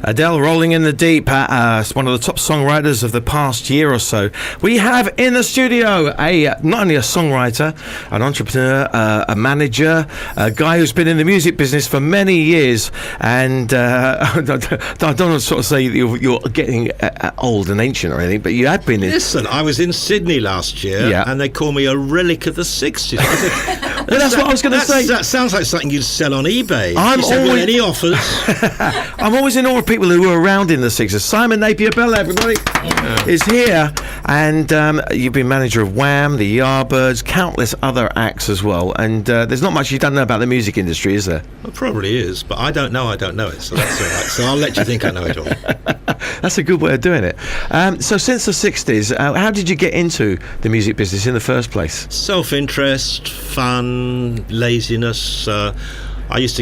Adele, Rolling in the Deep, one of the top songwriters of the past year or so. We have in the studio not only a songwriter, an entrepreneur, a manager, a guy who's been in the music business for many years, and I don't want to sort of say that you're getting old and ancient or anything, but you have been in... Listen, I was in Sydney last year, and they call me a relic of the 60s. Well, that's what I was going to say. That sounds like something you'd sell on eBay. Any offers? I'm always in awe of people who were around in the 60s. Simon Napier, everybody, is here. And you've been manager of Wham, the Yardbirds, countless other acts as well. And there's not much you don't know about the music industry, is there? Well, probably is, but I don't know it, so that's all right. So I'll let you think I know it all. That's a good way of doing it. So since the 60s, how did you get into the music business in the first place? Self-interest, fun, laziness. I was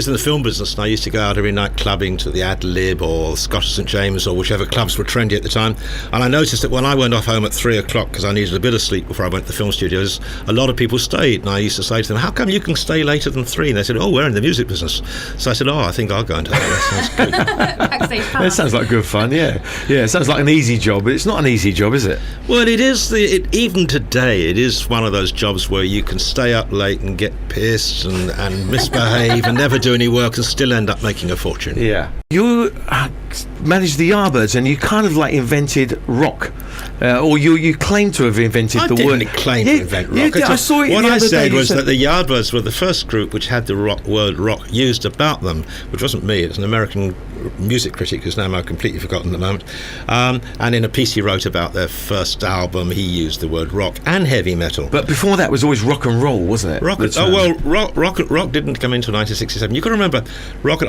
in the film business, and I used to go out every night clubbing to the Ad Lib or Scottish St James or whichever clubs were trendy at the time. And I noticed that when I went off home at 3 o'clock because I needed a bit of sleep before I went to the film studios, a lot of people stayed. And I used to say to them, "How come you can stay later than 3?" And they said, "Oh, we're in the music business." So I said, "Oh, I think I'll go into that. That sounds good." Backstage fun. It sounds like good fun, yeah. Yeah, it sounds like an easy job, but it's not an easy job, is it? Well, it is. Even today, it is one of those jobs where you can stay up late and get pissed and misbehave and never do any work and still end up making a fortune. Yeah. You managed the Yardbirds, and you kind of like invented rock, or you claim to have invented the word. I didn't claim to invent rock. I saw it. What I said was that the Yardbirds were the first group which had the word rock used about them, which wasn't me. It's an American music critic whose name I've completely forgotten at the moment. And in a piece he wrote about their first album, he used the word rock and heavy metal. But before that was always rock and roll, wasn't it? Rock didn't come into 1967. You can remember rock.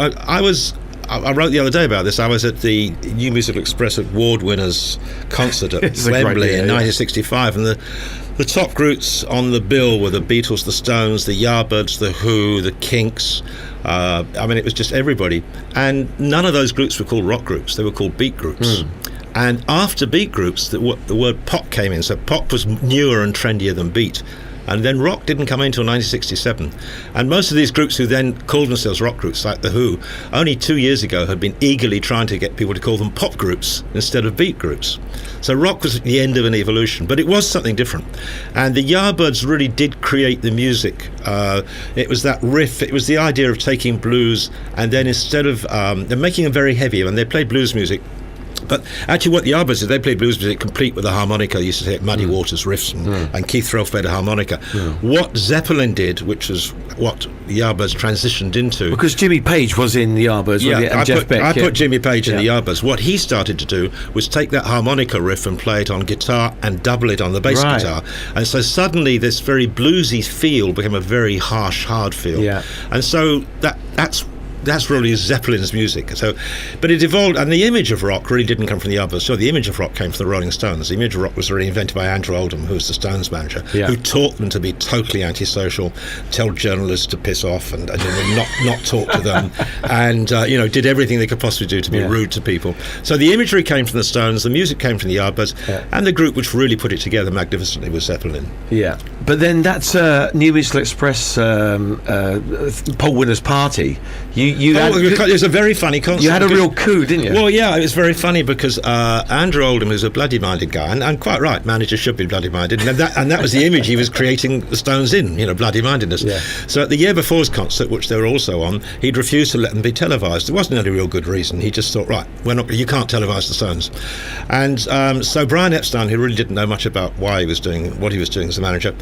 I wrote the other day about this. I was at the New Musical Express award winners concert at Wembley in 1965, and the top groups on the bill were the Beatles, the Stones, the Yardbirds, the Who, the Kinks. It was just everybody. And none of those groups were called rock groups. They were called beat groups. And after beat groups, the word pop came in. So pop was newer and trendier than beat. And then rock didn't come in until 1967. And most of these groups who then called themselves rock groups, like The Who, only 2 years ago had been eagerly trying to get people to call them pop groups instead of beat groups. So rock was the end of an evolution, but it was something different. And the Yardbirds really did create the music. It was that riff, it was the idea of taking blues and then instead of making them very heavy, and they played blues music. But actually what the Yardbirds did, they played blues music complete with a harmonica. They used to say Muddy Waters riffs, and Keith Threlf played a harmonica. What Zeppelin did, which was what the Yardbirds transitioned into... Because Jimmy Page was in the Yardbirds, and Jeff Beck. I put Jimmy Page in the Yardbirds. What he started to do was take that harmonica riff and play it on guitar and double it on the bass guitar. And so suddenly this very bluesy feel became a very harsh, hard feel. And so that's really Zeppelin's music. But it evolved, and the image of rock really didn't come from the Yardbirds. So the image of rock came from the Rolling Stones. The image of rock was really invented by Andrew Oldham, who was the Stones manager, who taught them to be totally antisocial, tell journalists to piss off, and not talk to them, and did everything they could possibly do to be rude to people. So the imagery came from the Stones, the music came from the Yardbirds, and the group which really put it together magnificently was Zeppelin. Yeah. But then that's New Musical Express poll winners party. It was a very funny concert. You had a real coup, didn't you? Well, yeah, it was very funny because Andrew Oldham, who's a bloody-minded guy, and quite right, managers should be bloody-minded, and that was the image he was creating the Stones in, bloody-mindedness. Yeah. So at the year before's concert, which they were also on, he'd refused to let them be televised. There wasn't any real good reason. He just thought, right, you can't televise the Stones. And so Brian Epstein, who really didn't know much about what he was doing as a manager,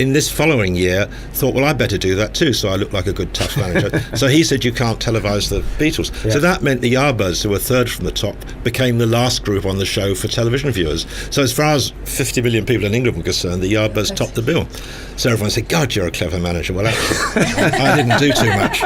in this following year thought, well, I better do that too, so I look like a good tough manager. So he said, you can't televise the Beatles. So that meant the Yardbirds, who were third from the top, became the last group on the show for television viewers. So as far as 50 million people in England were concerned, the Yardbirds topped the bill. So everyone said, God, you're a clever manager. Well, actually, I didn't do too much.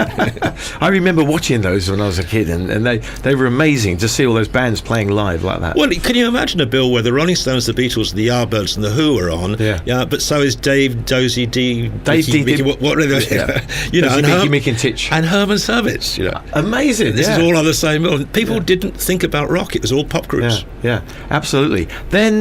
I remember watching those when I was a kid, and they were amazing to see all those bands playing live like that. Well, can you imagine a bill where the Rolling Stones, the Beatles, the Yardbirds and the Who are on? Yeah. But so is Dave, Dozy D, Mickey, what are they? And Mickey and Titch. And Herman Service. Amazing. This is all on the same bill. People didn't think about rock. It was all pop groups. Yeah, absolutely. Then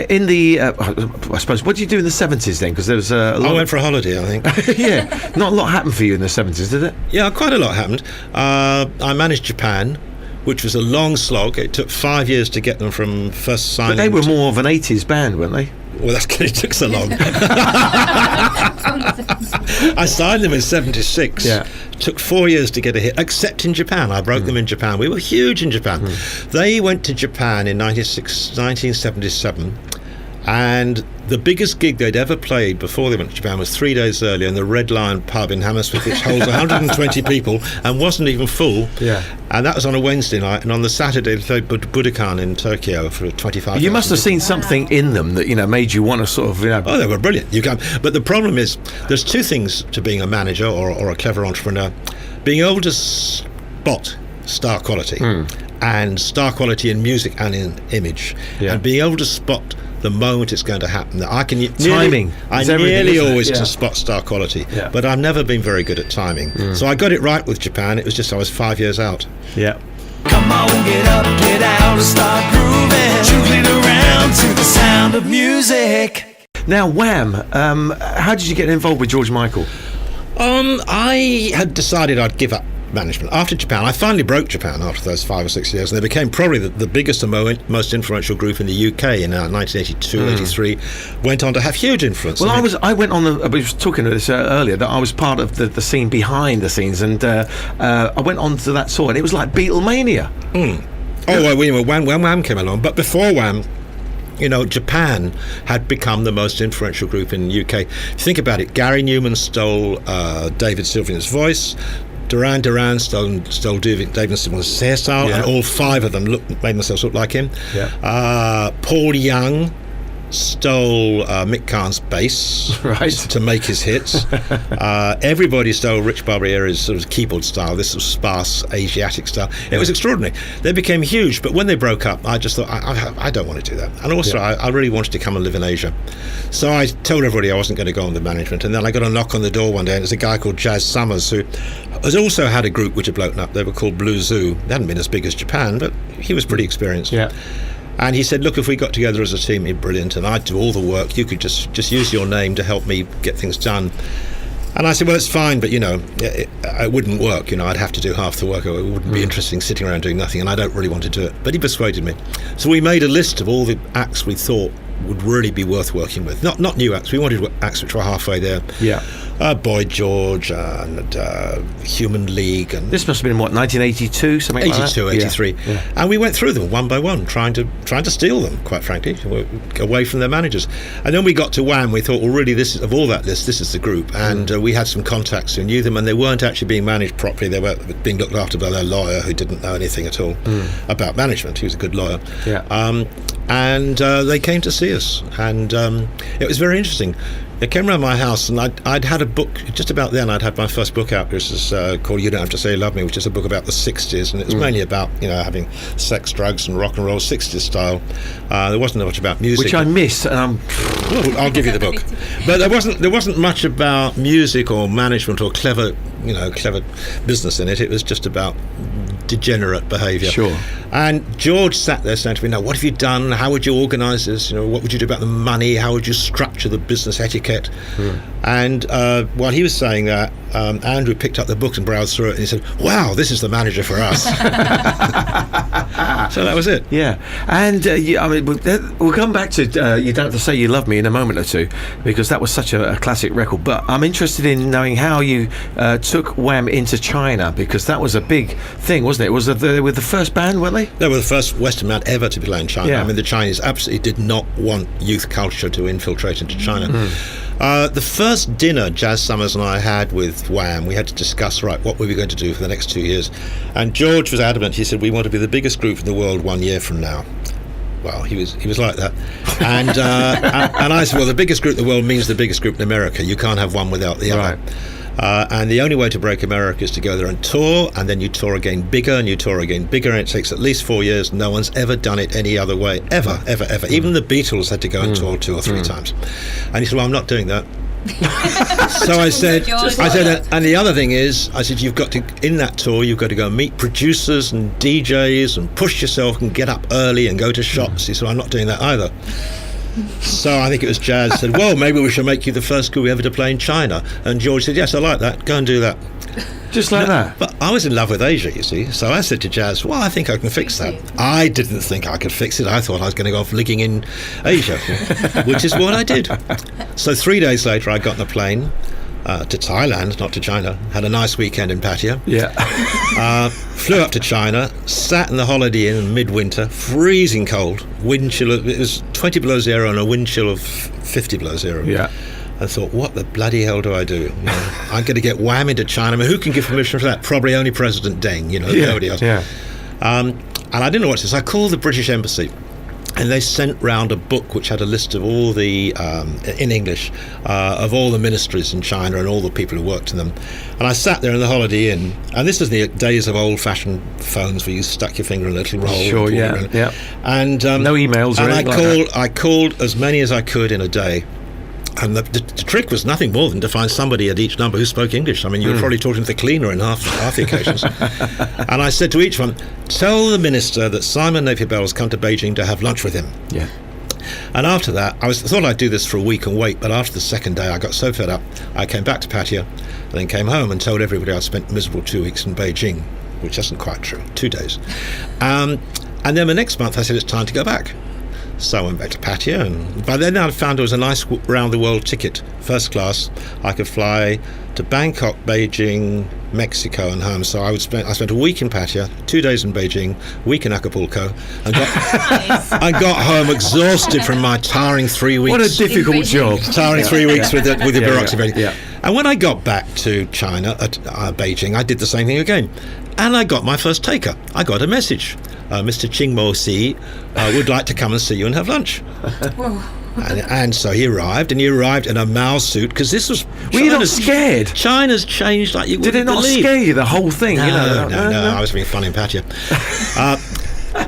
in the, I suppose, what did you do in the 70s then? Because there was I went for a holiday, I think. Not a lot happened for you in the 70s, did it? Yeah, quite a lot happened. I managed Japan, which was a long slog. It took 5 years to get them from first signing. But they were more of an 80s band, weren't they? Well, that's because it took so long. I signed them in 76. Yeah. Took 4 years to get a hit, except in Japan. I broke them in Japan. We were huge in Japan. They went to Japan in 1977, and the biggest gig they'd ever played before they went to Japan was 3 days earlier in the Red Lion pub in Hammersmith, which holds 120 people and wasn't even full. Yeah. And that was on a Wednesday night, and on the Saturday they played Budokan in Tokyo for 25. You must have seen something in them that made you want to sort of Oh, they were brilliant. You can, but the problem is, there's two things to being a manager or a clever entrepreneur: being able to spot star quality, and star quality in music and in image, and being able to spot the moment it's going to happen. I can timing. I nearly always can spot star quality, but I've never been very good at timing. So I got it right with Japan. It was just I was 5 years out. Yeah. Come on, get up, get out, and start grooving. Jumping around to the sound of music. Now, Wham! How did you get involved with George Michael? I had decided I'd give up management after Japan. I finally broke Japan after those 5 or 6 years, and they became probably the biggest and most influential group in the UK in 1982, 83. Went on to have huge influence. Well, I was talking about this earlier, that I was part of the scene behind the scenes, and I went on to that tour, and it was like Beatlemania. Oh, well, Wham came along, but before Wham, Japan had become the most influential group in the UK. Think about it. Gary Newman stole David Sylvian's voice. Duran Duran stole David Sylvian's hairstyle, and all 5 of them made themselves look like him. Paul Young stole Mick Karn's bass to make his hits. Everybody stole Rich Barbariera's sort of keyboard style, this sort of sparse Asiatic style. It was extraordinary. They became huge, but when they broke up, I just thought, I don't want to do that. And also, I really wanted to come and live in Asia. So I told everybody I wasn't going to go on the management, and then I got a knock on the door one day, and it was a guy called Jazz Summers, who has also had a group which had blown up. They were called Blue Zoo. They hadn't been as big as Japan, but he was pretty experienced. And he said, look, if we got together as a team, it'd be brilliant, and I'd do all the work. You could just use your name to help me get things done. And I said, well, it's fine, but, it wouldn't work. I'd have to do half the work. It wouldn't be interesting sitting around doing nothing, and I don't really want to do it. But he persuaded me. So we made a list of all the acts we thought would really be worth working with. Not new acts. We wanted acts which were halfway there. Boy George and Human League. And this must have been, 1982, something like that? 82, 83. And we went through them one by one, trying to steal them, quite frankly, away from their managers. And then we got to Wham. We thought, well, really, this is, of all that list, this is the group. And we had some contacts who knew them, and they weren't actually being managed properly. They were being looked after by their lawyer, who didn't know anything at all about management. He was a good lawyer. And they came to see us, and it was very interesting. They came around my house, and I'd had a book, just about then I'd had my first book out, which is called You Don't Have to Say You Love Me, which is a book about the 60s, and it was mainly about, having sex, drugs and rock and roll 60s style. There wasn't much about music. Which I miss, and well, I'll give you the book. But there wasn't much about music or management or clever business in it. It was just about degenerate behaviour. Sure. And George sat there saying to me, now, what have you done? How would you organise this? What would you do about the money? How would you structure the business etiquette? And while he was saying that, Andrew picked up the book and browsed through it, and he said, wow, this is the manager for us. So that was it. Yeah. And we'll come back to You Don't Have to Say You Love Me in a moment or two, because that was such a classic record. But I'm interested in knowing how you took Wham into China, because that was a big thing, wasn't it? They were the first band, weren't they? They were the first Western band ever to play in China. I mean, the Chinese absolutely did not want youth culture to infiltrate into China. The first dinner Jazz Summers and I had with Wham, we had to discuss, what were we going to do for the next 2 years? And George was adamant. He said, we want to be the biggest group in the world 1 year from now. Well, he was like that. And and I said, well, the biggest group in the world means the biggest group in America. You can't have one without the other. And the only way to break America is to go there and tour, and then you tour again bigger, and you tour again bigger, and it takes at least 4 years. No one's ever done it any other way, ever. Even the Beatles had to go and tour 2 or 3 times. And he said, well, I'm not doing that. So I said, and the other thing is, I said, you've got to, in that tour, you've got to go and meet producers and DJs and push yourself and get up early and go to shops. He said, I'm not doing that either. So I think it was Jazz said, well, maybe we should make you the first group ever to play in China. And George said, yes, I like that. Go and do that. Just like that. But I was in love with Asia, you see. So I said to Jazz, well, I think I can fix that. I didn't think I could fix it. I thought I was going to go off licking in Asia, which is what I did. So 3 days later, I got on a plane to Thailand, not to China. Had a nice weekend in Pattaya. Yeah. Flew up to China, sat in the Holiday Inn in midwinter, freezing cold, wind chill. It was 20 below zero and a wind chill of 50 below zero. Yeah. I thought, what the bloody hell do I do? You know, I'm going to get wham into China. I mean, who can give permission for that? Probably only President Deng, nobody else. Yeah. And I didn't know what to do. So I called the British Embassy, and they sent round a book which had a list of all the, in English, of all the ministries in China and all the people who worked in them. And I sat there in the Holiday Inn, and this is the days of old-fashioned phones where you stuck your finger in a little roll. Sure, yeah. And no emails or anything like that. I called as many as I could in a day. And the trick was nothing more than to find somebody at each number who spoke English. I mean, you were probably talking to the cleaner in half the occasions. And I said to each one, tell the minister that Simon Napier Bell has come to Beijing to have lunch with him. Yeah. And after that, I thought I'd do this for a week and wait, but after the second day, I got so fed up, I came back to Pattaya and then came home and told everybody I'd spent miserable 2 weeks in Beijing, which isn't quite true, 2 days. And then the next month, I said, it's time to go back. So I went back to Pattaya, and by then I found there was a nice round-the-world ticket, first class. I could fly to Bangkok, Beijing, Mexico, and home. So I spent a week in Pattaya, 2 days in Beijing, a week in Acapulco, and got home exhausted from my tiring 3 weeks. What a difficult job. Tiring 3 weeks with the bureaucracy. Yeah. And when I got back to China, at Beijing, I did the same thing again. And I got my first taker. I got a message. Mr. Ching Mo Si would like to come and see you and have lunch. And so he arrived in a Mao suit, because this was... Were you not scared? China's changed like you wouldn't believe. Did it not scare you, the whole thing? No, I was being funny in Pattaya.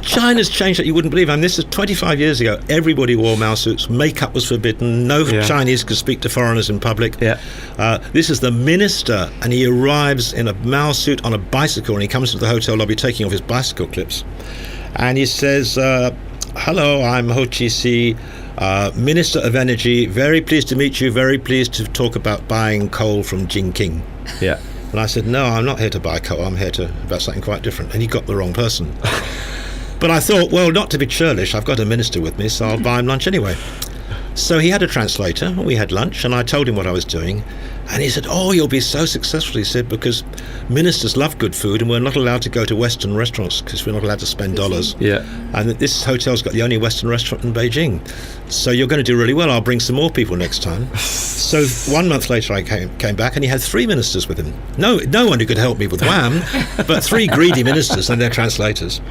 China's changed like you wouldn't believe. I mean, this is 25 years ago. Everybody wore Mao suits. Makeup was forbidden. No Chinese could speak to foreigners in public. Yeah. This is the minister, and he arrives in a Mao suit on a bicycle, and he comes to the hotel lobby taking off his bicycle clips. And he says, hello, I'm Ho Chi Si, Minister of Energy. Very pleased to meet you. Very pleased to talk about buying coal from Jingqing. Yeah. And I said, no, I'm not here to buy coal. I'm here about something quite different. And he got the wrong person. But I thought, well, not to be churlish, I've got a minister with me, so I'll buy him lunch anyway. So he had a translator, and we had lunch, and I told him what I was doing. And he said, oh, you'll be so successful, he said, because ministers love good food, and we're not allowed to go to Western restaurants because we're not allowed to spend dollars. Yeah. And this hotel's got the only Western restaurant in Beijing. So you're going to do really well. I'll bring some more people next time. So 1 month later, I came back, and he had 3 ministers with him. No one who could help me with wham, but 3 greedy ministers and their translators.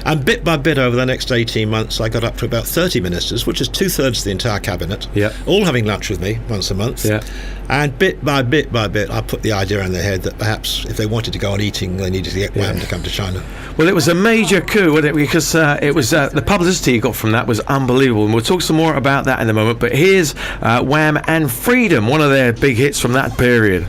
And bit by bit, over the next 18 months, I got up to about 30 ministers, which is 2/3 of the entire cabinet, all having lunch with me once a month. Yeah. And bit by bit, I put the idea in their head that perhaps if they wanted to go on eating, they needed to get wham to come to China. Well, it was a major coup, wasn't it? Because it was the publicity you got from that was unbelievable. And we'll talk some more about that in a moment. But here's Wham and Freedom, one of their big hits from that period.